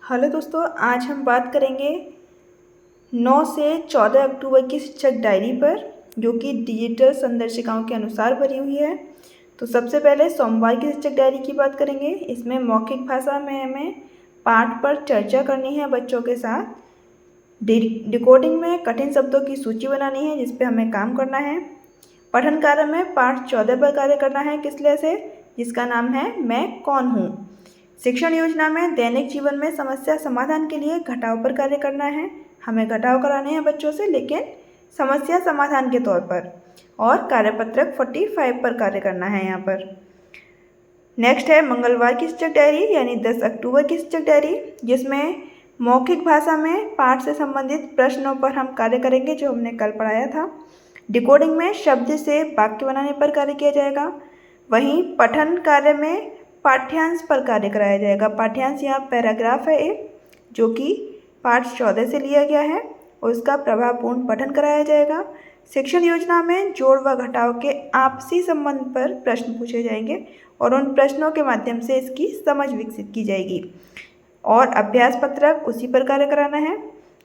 Hello दोस्तों, आज हम बात करेंगे 9 से 14 अक्टूबर की शिक्षक डायरी पर, जो कि डिजिटल संदर्शिकाओं के अनुसार भरी हुई है। तो सबसे पहले सोमवार की शिक्षक डायरी की बात करेंगे। इसमें मौखिक भाषा में हमें पाठ पर चर्चा करनी है बच्चों के साथ। डिकोडिंग में कठिन शब्दों की सूची बनानी है, जिस पे हमें काम करना है। पठन कार्य में पाठ 14 पर कार्य करना है किसले से, जिसका नाम है मैं कौन हूँ। शिक्षण योजना में दैनिक जीवन में समस्या समाधान के लिए घटाव पर कार्य करना है। हमें घटाव कराने हैं बच्चों से, लेकिन समस्या समाधान के तौर पर। और कार्यपत्रक 45 पर कार्य करना है यहाँ पर। नेक्स्ट है मंगलवार की शिक्षक डायरी, यानी 10 अक्टूबर की शिक्षक डायरी, जिसमें मौखिक भाषा में पाठ से संबंधित प्रश्नों पर हम कार्य करेंगे, जो हमने कल पढ़ाया था। डिकोडिंग में शब्द से वाक्य बनाने पर कार्य किया जाएगा। वहीं पठन कार्य में पाठ्यांश पर कार्य कराया जाएगा। पाठ्यांश यहाँ पैराग्राफ है एक, जो कि पाठ 14 से लिया गया है, और उसका प्रभावपूर्ण पठन कराया जाएगा। शिक्षण योजना में जोड़ व घटाव के आपसी संबंध पर प्रश्न पूछे जाएंगे, और उन प्रश्नों के माध्यम से इसकी समझ विकसित की जाएगी। और अभ्यास पत्रक उसी पर कार्य कराना है।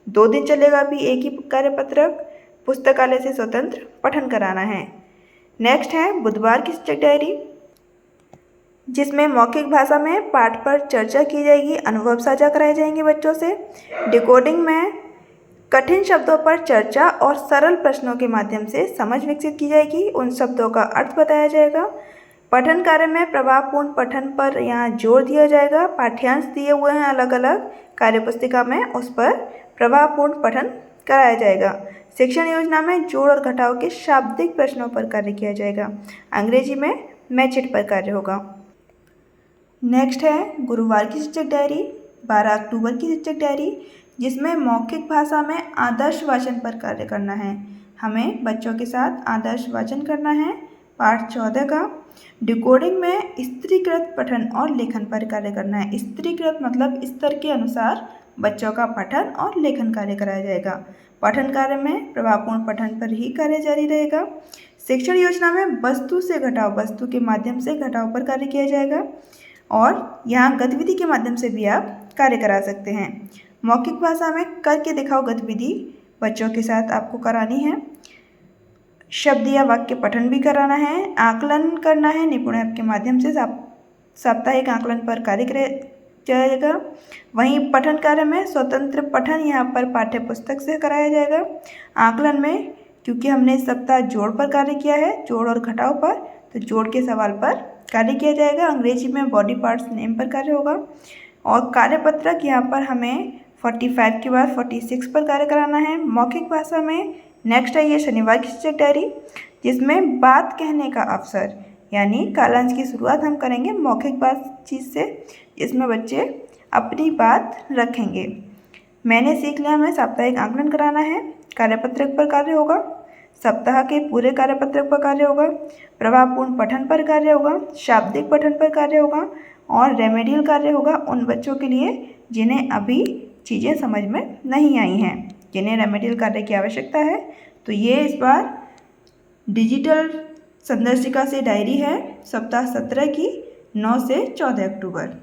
2 दिन चलेगा अभी एक ही कार्यपत्रक। पुस्तकालय से स्वतंत्र पठन कराना है। नेक्स्ट है बुधवार की शिक्षक डायरी, जिसमें मौखिक भाषा में पाठ पर चर्चा की जाएगी, अनुभव साझा कराए जाएंगे बच्चों से। डिकोडिंग में कठिन शब्दों पर चर्चा और सरल प्रश्नों के माध्यम से समझ विकसित की जाएगी, उन शब्दों का अर्थ बताया जाएगा। पठन कार्य में प्रभावपूर्ण पठन पर यहाँ जोर दिया जाएगा। पाठ्यांश दिए हुए हैं अलग अलग कार्यपुस्तिका में, उस पर प्रभावपूर्ण पठन कराया जाएगा। शिक्षण योजना में जोड़ और घटाव के शाब्दिक प्रश्नों पर कार्य किया जाएगा। अंग्रेजी में मैच इट पर कार्य होगा। नेक्स्ट है गुरुवार की शिक्षक डायरी, 12 अक्टूबर की शिक्षक डायरी, जिसमें मौखिक भाषा में आदर्श वाचन पर कार्य करना है। हमें बच्चों के साथ आदर्श वाचन करना है पाठ 14 का। डिकोडिंग में स्त्रीकृत पठन और लेखन पर कार्य करना है। स्त्रीकृत मतलब स्तर के अनुसार बच्चों का पठन और लेखन कार्य कराया जाएगा। पठन कार्य में प्रभावपूर्ण पठन पर ही कार्य जारी रहेगा। शिक्षण योजना में वस्तु से घटाव, वस्तु के माध्यम से घटाव पर कार्य किया जाएगा, और यहाँ गतिविधि के माध्यम से भी आप कार्य करा सकते हैं। मौखिक भाषा में करके दिखाओ गतिविधि बच्चों के साथ आपको करानी है। शब्द या वाक्य पठन भी कराना है। आकलन करना है निपुण ऐप के माध्यम से। साप्ताहिक आकलन पर कार्य किया जाएगा। वहीं पठन कार्य में स्वतंत्र पठन यहाँ पर पाठ्य पुस्तक से कराया जाएगा। आकलन में क्योंकि हमने इस सप्ताह जोड़ पर कार्य किया है, जोड़ और घटाव पर, तो जोड़ के सवाल पर कार्य किया जाएगा। अंग्रेजी में बॉडी पार्ट्स नेम पर कार्य होगा। और कार्यपत्रक यहाँ पर हमें 45 के बाद 46 पर कार्य कराना है। मौखिक भाषा में नेक्स्ट है ये शनिवार की शिक्षक डायरी, जिसमें बात कहने का अवसर, यानी कालांश की शुरुआत हम करेंगे मौखिक बातचीत से, जिसमें बच्चे अपनी बात रखेंगे। मैंने सीख लिया में साप्ताहिक आकलन कराना है। कार्यपत्रक पर कार्य होगा। सप्ताह के पूरे कार्यपत्रक पर कार्य होगा। प्रभावपूर्ण पठन पर कार्य होगा। शाब्दिक पठन पर कार्य होगा। और रेमेडियल कार्य होगा उन बच्चों के लिए जिन्हें अभी चीज़ें समझ में नहीं आई हैं, जिन्हें रेमेडियल कार्य की आवश्यकता है। तो ये इस बार डिजिटल संदर्शिका से डायरी है, सप्ताह 17 की, 9 से 14 अक्टूबर।